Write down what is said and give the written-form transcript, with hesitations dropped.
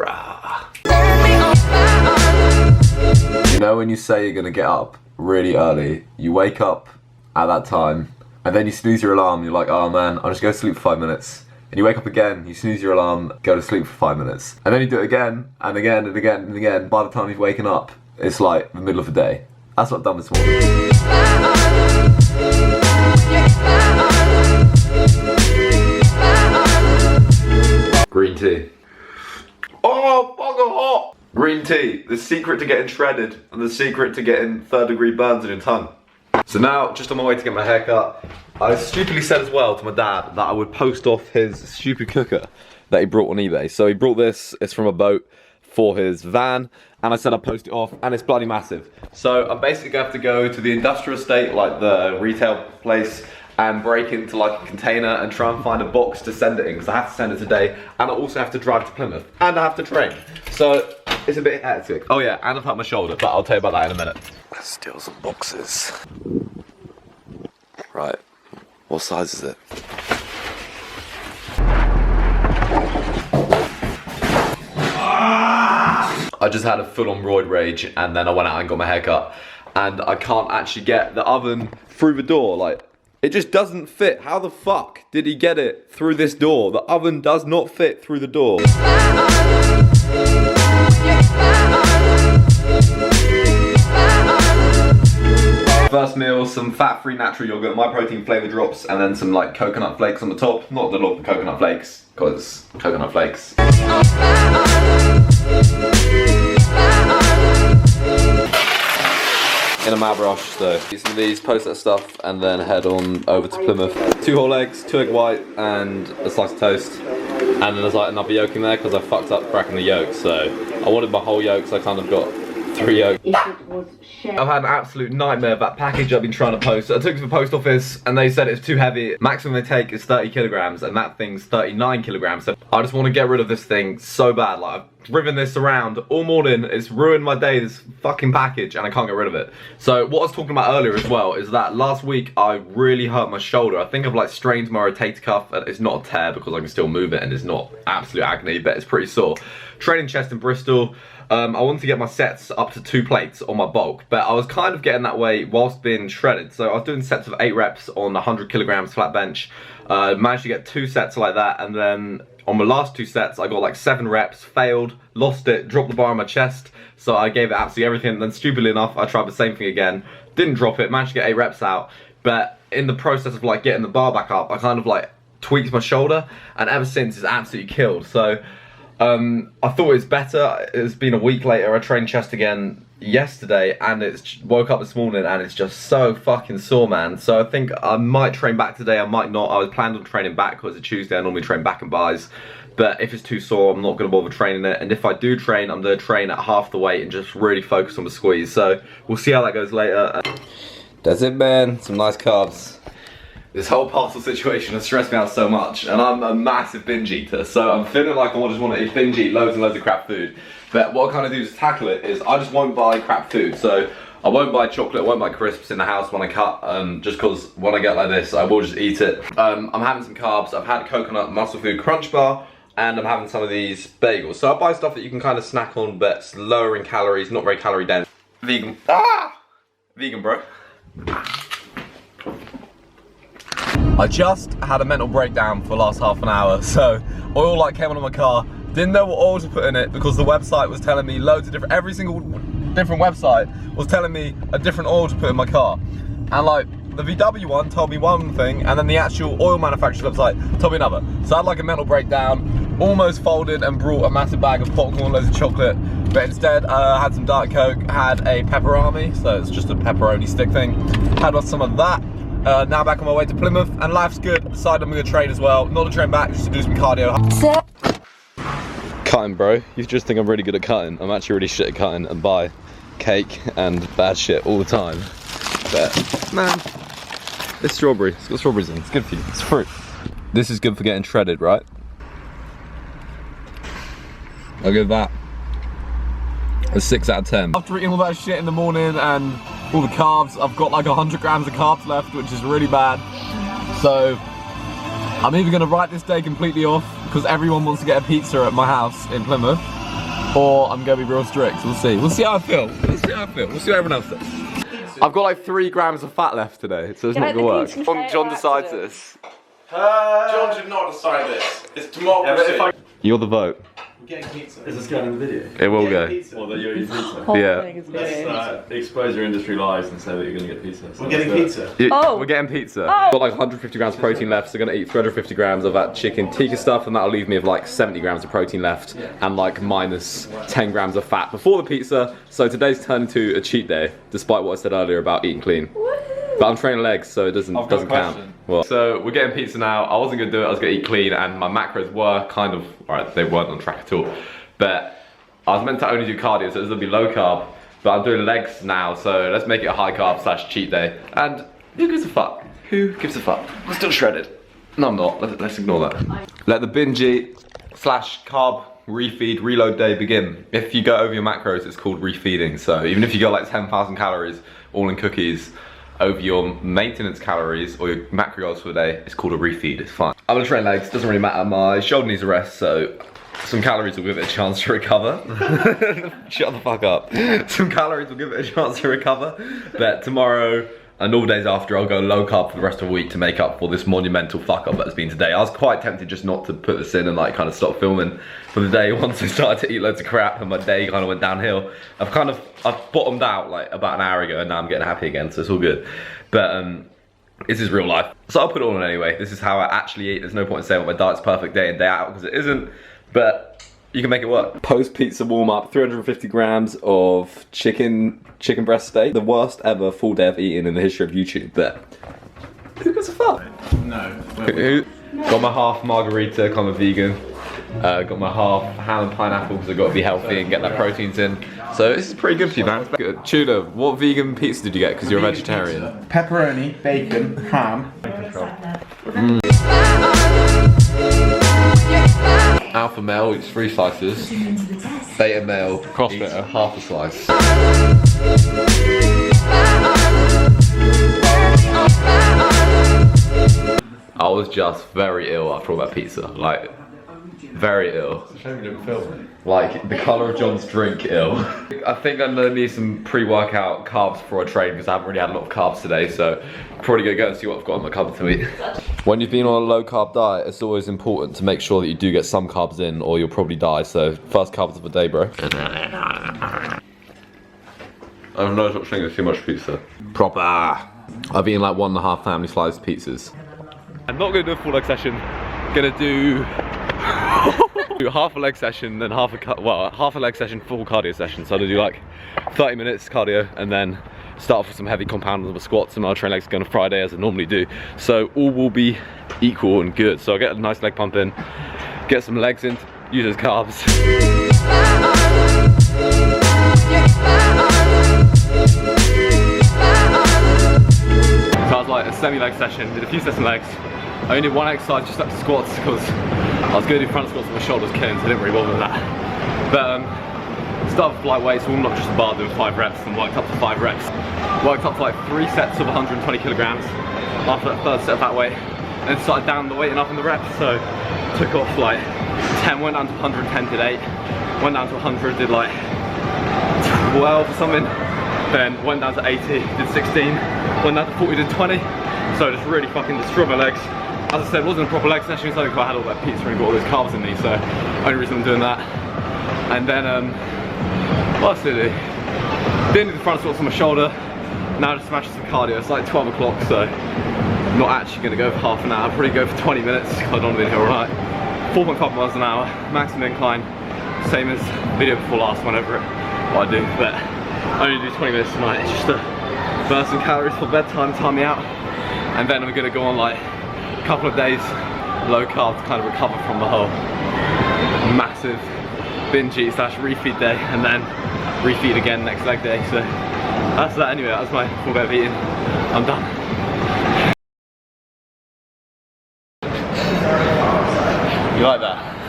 Bruh. You know when you say you're gonna get up really early, you wake up at that time, and then you snooze your alarm, you're like, oh man, I'll just go to sleep for 5 minutes. And you wake up again, you snooze your alarm, go to sleep for 5 minutes. And then you do it again, and again, and again, and again. By the time you've waken up, it's like the middle of the day. That's what I've done this morning. Green tea. Oh, fucking hot! Green tea, the secret to getting shredded, and the secret to getting third-degree burns on your tongue. So now, just on my way to get my hair cut, I stupidly said as well to my dad that I would post off his stupid cooker that he brought on eBay. So he brought this, it's from a boat for his van, and I said I'd post it off, and it's bloody massive. So I'm basically going to have to go to the industrial estate, like the retail place, and break into like a container and try and find a box to send it in, because I have to send it today, and I also have to drive to Plymouth, and I have to train. So it's a bit hectic. Oh yeah, and I've hurt my shoulder, but I'll tell you about that in a minute. Let's steal some boxes. Right, what size is it? I just had a full-on roid rage, and then I went out and got my hair cut, and I can't actually get the oven through the door. Like, it just doesn't fit. How the fuck did he get it through this door? The oven does not fit through the door. First meal, some fat-free natural yogurt, my protein flavor drops, and then some like coconut flakes on the top. Not the lot of coconut flakes, because coconut flakes. In a mad rush, so eat some of these, post that stuff, and then head on over to Plymouth. 2 whole eggs, 2 egg white, and a slice of toast. And then there's like another yolk in there because I fucked up cracking the yolk. So I wanted my whole yolk, so I kind of got 3 yolks. I've had an absolute nightmare of that package I've been trying to post. I took it to the post office and they said it's too heavy. Maximum they take is 30 kilograms and that thing's 39 kilograms. So I just want to get rid of this thing so bad. Like, I've driven this around all morning. It's ruined my day, this fucking package, and I can't get rid of it. So what I was talking about earlier as well is that last week I really hurt my shoulder. I think I've like strained my rotator cuff. It's not a tear because I can still move it and it's not absolute agony, but it's pretty sore. Training chest in Bristol. I wanted to get my sets up to 2 plates on my bulk, but I was kind of getting that way whilst being shredded. So I was doing sets of 8 reps on 100 kilograms flat bench. Managed to get 2 sets like that, and then on my last 2 sets, I got like 7 reps, failed, lost it, dropped the bar on my chest. So I gave it absolutely everything. And then stupidly enough, I tried the same thing again, didn't drop it, managed to get 8 reps out. But in the process of like getting the bar back up, I kind of like tweaked my shoulder, and ever since it's absolutely killed. So I thought it's better. It's been a week later. I trained chest again yesterday, and it's woke up this morning and it's just so fucking sore, man. So I think I might train back today, I might not. I was planned on training back because it's a Tuesday. I normally train back and buys, but if it's too sore, I'm not going to bother training it. And if I do train, I'm going to train at half the weight and just really focus on the squeeze. So we'll see how that goes later. That's it, man. Some nice carbs. This whole parcel situation has stressed me out so much, and I'm a massive binge eater, so I'm feeling like I just want to binge eat loads and loads of crap food. But what I kind of do to tackle it is I just won't buy crap food. So I won't buy chocolate, I won't buy crisps in the house when I cut, just because when I get like this, I will just eat it. I'm having some carbs. I've had coconut muscle food crunch bar, and I'm having some of these bagels. So I buy stuff that you can kind of snack on, but it's lower in calories, not very calorie dense. Vegan. Vegan, bro. I just had a mental breakdown for the last half an hour. So oil light came on my car, didn't know what oil to put in it because the website was telling me loads of different, every single different website was telling me a different oil to put in my car. And like the VW one told me one thing, and then the actual oil manufacturer's website told me another. So I had like a mental breakdown, almost folded and brought a massive bag of popcorn, loads of chocolate, but instead I had some Diet Coke, had a pepperoni, so it's just a pepperoni stick thing, had some of that. Now back on my way to Plymouth, and life's good. Decided I'm going to train as well. Not to train back, just to do some cardio. Cutting, bro. You just think I'm really good at cutting. I'm actually really shit at cutting and buy cake and bad shit all the time. But, man, it's strawberry. It's got strawberries in it. It's good for you. It's fruit. This is good for getting shredded, right? I'll give that a 6 out of 10. After eating all that shit in the morning and all the carbs, I've got like 100 grams of carbs left, which is really bad. So I'm either gonna write this day completely off because everyone wants to get a pizza at my house in Plymouth, or I'm gonna be real strict. We'll see. We'll see how I feel. We'll see how I feel. We'll see what everyone else says. I've got like 3 grams of fat left today, so it's not gonna work. John decides this. John did not decide this. It's democracy. You're the vote. We're getting pizza. Is this going in the video? It will go. Well, that you're eating pizza. Yeah. Let's expose your industry lies and say that you're going to get pizza. So We're getting pizza. We're getting pizza. Got like 150 grams of protein left, so we're gonna eat 350 grams of that chicken tikka stuff, and that'll leave me with like 70 grams of protein left, and like minus 10 grams of fat before the pizza. So today's turned into a cheat day, despite what I said earlier about eating clean. But I'm training legs, so it doesn't count. Well, so we're getting pizza now. I wasn't gonna do it, I was gonna eat clean, and my macros were kind of, alright, they weren't on track at all. But I was meant to only do cardio, so it was gonna be low carb, but I'm doing legs now, so let's make it a high carb / cheat day. And who gives a fuck? Who gives a fuck? I'm still shredded. No, I'm not. Let's ignore that. Let the binge eat / carb refeed reload day begin. If you go over your macros, it's called refeeding. So even if you go like 10,000 calories all in cookies over your maintenance calories or your macro goals for the day, it's called a refeed. It's fine. I'm gonna train legs, doesn't really matter. My shoulder needs a rest, so some calories will give it a chance to recover. Shut the fuck up. Some calories will give it a chance to recover. But tomorrow and all days after, I'll go low carb for the rest of the week to make up for this monumental fuck up that's been today. I was quite tempted just not to put this in and like kind of stop filming for the day once I started to eat loads of crap and my day kind of went downhill. I've bottomed out like about an hour ago, and now I'm getting happy again, so it's all good. But this is real life. So I'll put it on anyway. This is how I actually eat. There's no point in saying my diet's perfect day in, day out, because it isn't. But you can make it work. Post pizza warm up, 350 grams of chicken breast steak. The worst ever full day of eating in the history of YouTube. But who gives a fuck? No. Got my half margarita, I'm a vegan. Got my half ham and pineapple because I've got to be healthy and get that proteins in. So this is pretty good for you, man. Good. Tuna, what vegan pizza did you get? Because you're a vegetarian. Pepperoni, bacon, ham. Alpha male eats 3 slices. Beta male eats half a slice. I was just very ill after all that pizza. Like, very ill. It's a shame you didn't film it. Like, the colour of John's drink ill. I think I'm gonna need some pre-workout carbs before I train, because I haven't really had a lot of carbs today, so probably gonna go and see what I've got in my cupboard to eat. When you've been on a low carb diet, it's always important to make sure that you do get some carbs in, or you'll probably die. So first carbs of the day, bro. I've no such thing as too much pizza. Proper. I've eaten like 1.5 family sliced pizzas. I'm not gonna do a full leg session. Gonna do half a leg session, then half a leg session, full cardio session. So I'm gonna do like 30 minutes cardio, and then start off with some heavy compounds of the squats, and I'll train legs again on Friday as I normally do. So all will be equal and good. So I'll get a nice leg pump in, get some legs in, use as carbs. So I was like a semi-leg session, did a few sets of legs. I only did one exercise, just like squats, because I was going to do front squats with my shoulders killing, so I didn't really bother with that. But started with light weights, warmed up just a bar, doing 5 reps, and worked up to 5 reps. Worked up to like 3 sets of 120 kilograms after that 3rd set of that weight, and then started down the weight and up in the reps. So took off like 10, went down to 110, did 8, went down to 100, did like 12 or something, then went down to 80, did 16, went down to 40, did 20. So just really fucking destroyed my legs. As I said, it wasn't a proper leg session, so I had all that pizza and got all those carbs in me, so only reason I'm doing that. And then, what else did I do? Didn't do the front squats on my shoulder. Now just smashing some cardio. It's like 12 o'clock, so I'm not actually going to go for half an hour. I'll probably go for 20 minutes, because I don't want to be in here all night. 4.5 miles an hour, maximum incline, same as video before last, whenever what I do, but I only do 20 minutes tonight. It's just to burn some calories for bedtime, time me out. And then I'm going to go on like a couple of days low carb to kind of recover from the whole massive binge eat / refeed day, and then refeed again next leg day. So that's that anyway. That's my full day of eating. I'm done. You like that?